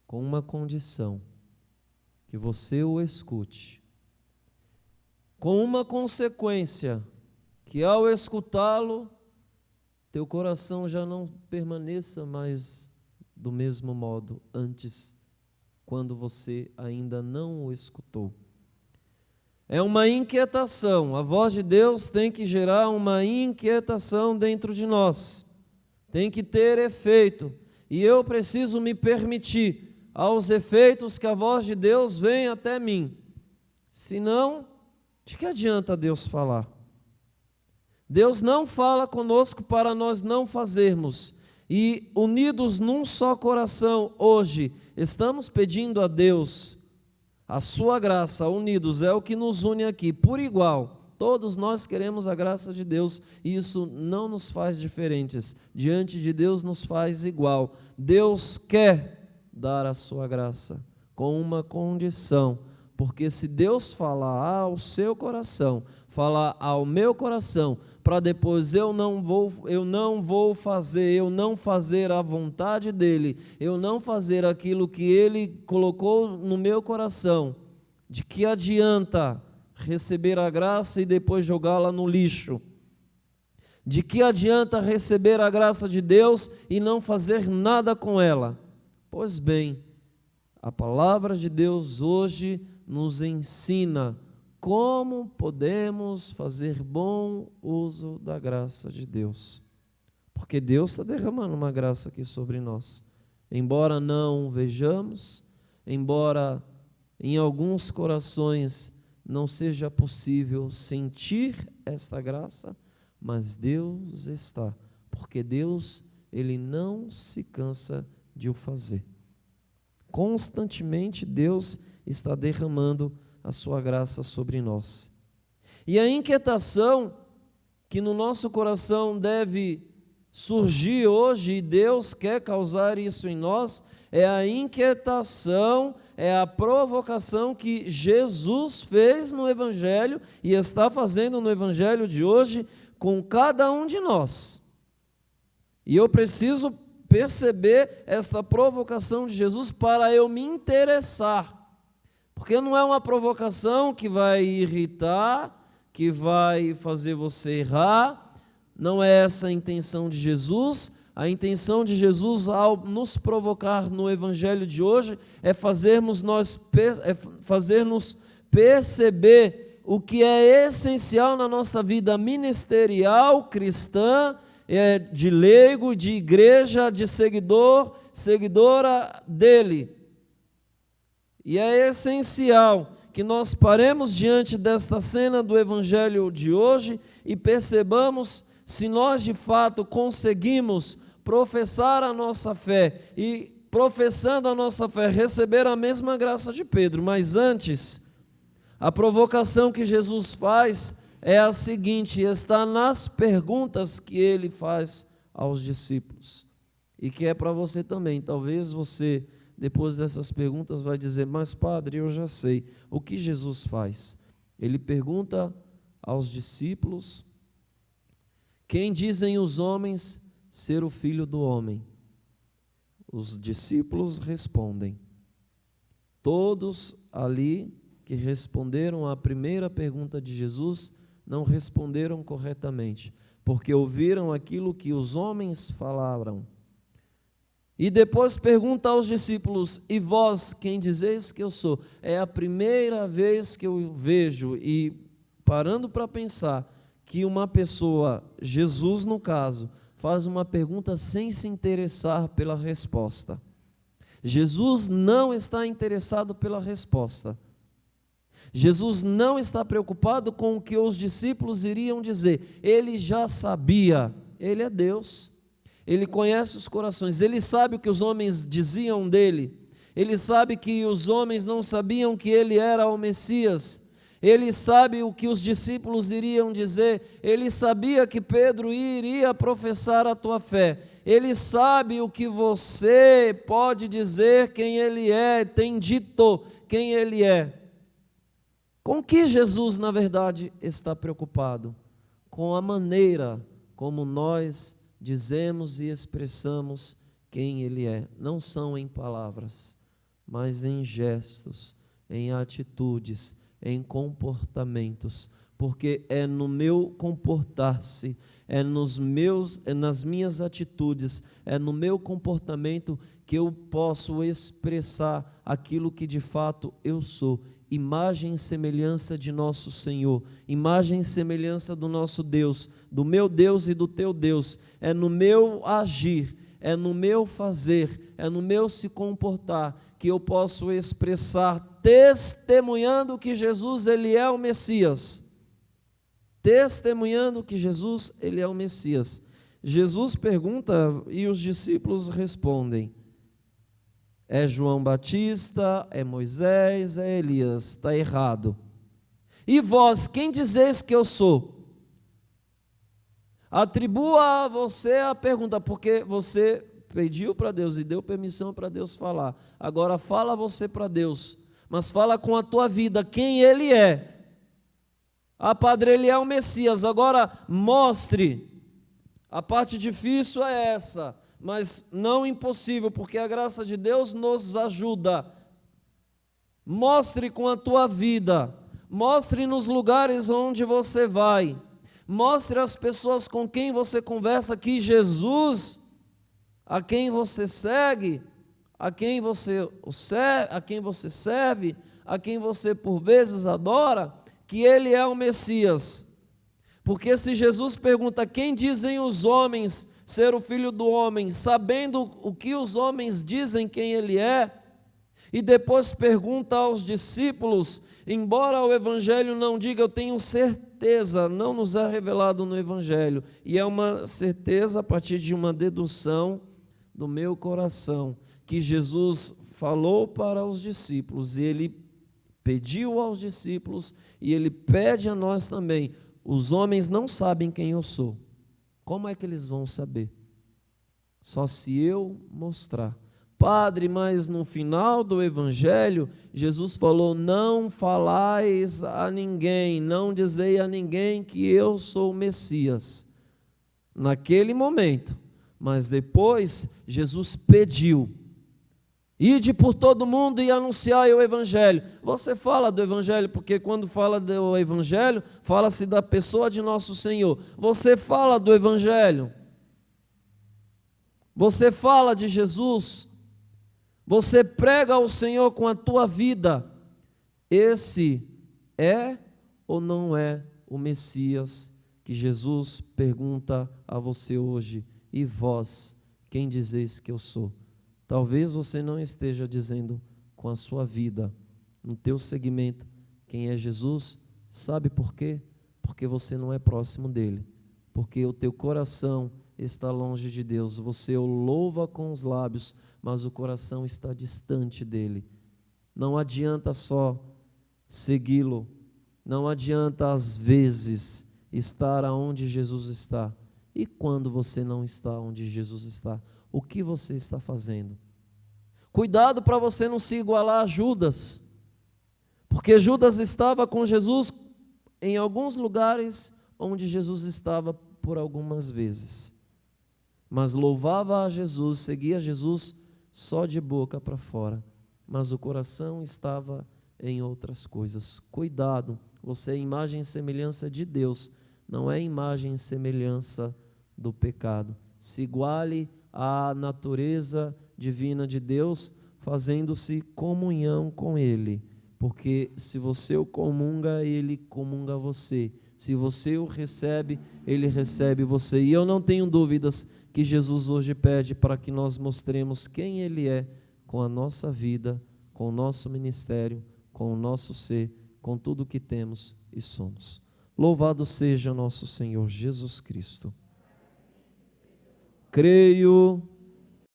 com uma condição: que você o escute, com uma consequência, que ao escutá-lo, teu coração já não permaneça mais do mesmo modo antes, quando você ainda não o escutou. É uma inquietação, a voz de Deus tem que gerar uma inquietação dentro de nós, tem que ter efeito, e eu preciso me permitir aos efeitos que a voz de Deus vem até mim, senão, de que adianta Deus falar? Deus não fala conosco para nós não fazermos, e unidos num só coração hoje, estamos pedindo a Deus a sua graça, unidos, é o que nos une aqui, por igual. Todos nós queremos a graça de Deus, e isso não nos faz diferentes, diante de Deus nos faz igual. Deus quer dar a sua graça, com uma condição, porque se Deus falar ao seu coração, falar ao meu coração, para depois eu não fazer a vontade dele, eu não fazer aquilo que ele colocou no meu coração, de que adianta receber a graça e depois jogá-la no lixo? De que adianta receber a graça de Deus e não fazer nada com ela? Pois bem, a palavra de Deus hoje nos ensina como podemos fazer bom uso da graça de Deus. Porque Deus está derramando uma graça aqui sobre nós. Embora não vejamos, embora em alguns corações não seja possível sentir esta graça, mas Deus está. Porque Deus, Ele não se cansa de o fazer. Constantemente Deus está derramando a sua graça sobre nós. E a inquietação que no nosso coração deve surgir hoje, e Deus quer causar isso em nós, é a inquietação, é a provocação que Jesus fez no Evangelho e está fazendo no Evangelho de hoje com cada um de nós. E eu preciso perceber esta provocação de Jesus para eu me interessar. Porque não é uma provocação que vai irritar, que vai fazer você errar, não é essa a intenção de Jesus. A intenção de Jesus ao nos provocar no Evangelho de hoje é fazer-nos perceber o que é essencial na nossa vida ministerial, cristã, de leigo, de igreja, de seguidor, seguidora dele. E é essencial que nós paremos diante desta cena do Evangelho de hoje e percebamos se nós de fato conseguimos professar a nossa fé e, professando a nossa fé, receber a mesma graça de Pedro. Mas antes, a provocação que Jesus faz é a seguinte, está nas perguntas que ele faz aos discípulos, e que é para você também. Talvez você, depois dessas perguntas, vai dizer: mas padre, eu já sei. O que Jesus faz? Ele pergunta aos discípulos: quem dizem os homens ser o Filho do Homem? Os discípulos respondem. Todos ali que responderam à primeira pergunta de Jesus não responderam corretamente, porque ouviram aquilo que os homens falaram. E depois pergunta aos discípulos: e vós, quem dizeis que eu sou? É a primeira vez que eu vejo, e parando para pensar, que uma pessoa, Jesus no caso, faz uma pergunta sem se interessar pela resposta. Jesus não está interessado pela resposta. Jesus não está preocupado com o que os discípulos iriam dizer. Ele já sabia, ele é Deus. Ele conhece os corações, ele sabe o que os homens diziam dele, ele sabe que os homens não sabiam que ele era o Messias, ele sabe o que os discípulos iriam dizer, ele sabia que Pedro iria professar a tua fé, ele sabe o que você pode dizer quem ele é, tem dito quem ele é. Com que Jesus, na verdade, está preocupado? Com a maneira como nós dizemos e expressamos quem Ele é. Não são em palavras, mas em gestos, em atitudes, em comportamentos, porque é no meu comportar-se, é nas minhas atitudes, é no meu comportamento que eu posso expressar aquilo que de fato eu sou. Imagem e semelhança de nosso Senhor, imagem e semelhança do nosso Deus, do meu Deus e do teu Deus. É no meu agir, é no meu fazer, é no meu se comportar que eu posso expressar, testemunhando que Jesus, ele é o Messias. Testemunhando que Jesus, ele é o Messias. Jesus pergunta e os discípulos respondem: é João Batista, é Moisés, é Elias? Está errado. E vós, quem dizeis que eu sou? Atribua a você a pergunta, porque você pediu para Deus e deu permissão para Deus falar. Agora fala você para Deus, mas fala com a tua vida quem Ele é. Ah, Padre, Ele é o Messias. Agora mostre. A parte difícil é essa, mas não impossível, porque a graça de Deus nos ajuda. Mostre com a tua vida, mostre nos lugares onde você vai, mostre às pessoas com quem você conversa que Jesus, a quem você segue, a quem você serve, a quem você por vezes adora, que Ele é o Messias. Porque se Jesus pergunta: quem dizem os homens ser o Filho do Homem, sabendo o que os homens dizem quem Ele é, e depois pergunta aos discípulos, embora o Evangelho não diga, eu tenho certeza, não nos é revelado no Evangelho, e é uma certeza a partir de uma dedução do meu coração, que Jesus falou para os discípulos, e Ele pediu aos discípulos, e Ele pede a nós também: os homens não sabem quem eu sou. Como é que eles vão saber? Só se eu mostrar. Padre, mas no final do Evangelho, Jesus falou: não falais a ninguém, não dizei a ninguém que eu sou o Messias. Naquele momento, mas depois Jesus pediu: ide por todo mundo e anunciai o Evangelho. Você fala do Evangelho, porque quando fala do Evangelho, fala-se da pessoa de nosso Senhor. Você fala do Evangelho. Você fala de Jesus. Você prega ao Senhor com a tua vida. Esse é ou não é o Messias que Jesus pergunta a você hoje? E vós, quem dizeis que eu sou? Talvez você não esteja dizendo com a sua vida, no teu segmento, quem é Jesus. Sabe por quê? Porque você não é próximo dele, porque o teu coração está longe de Deus. Você o louva com os lábios, mas o coração está distante dele. Não adianta só segui-lo, não adianta às vezes estar aonde Jesus está. E quando você não está onde Jesus está, o que você está fazendo? Cuidado para você não se igualar a Judas, porque Judas estava com Jesus em alguns lugares onde Jesus estava por algumas vezes, mas louvava a Jesus, seguia Jesus só de boca para fora, mas o coração estava em outras coisas. Cuidado, você é imagem e semelhança de Deus, não é imagem e semelhança do pecado. Se iguale à natureza divina de Deus, fazendo-se comunhão com Ele, porque se você o comunga, Ele comunga você. Se você o recebe, Ele recebe você. E eu não tenho dúvidas que Jesus hoje pede para que nós mostremos quem Ele é com a nossa vida, com o nosso ministério, com o nosso ser, com tudo que temos e somos. Louvado seja nosso Senhor Jesus Cristo. Creio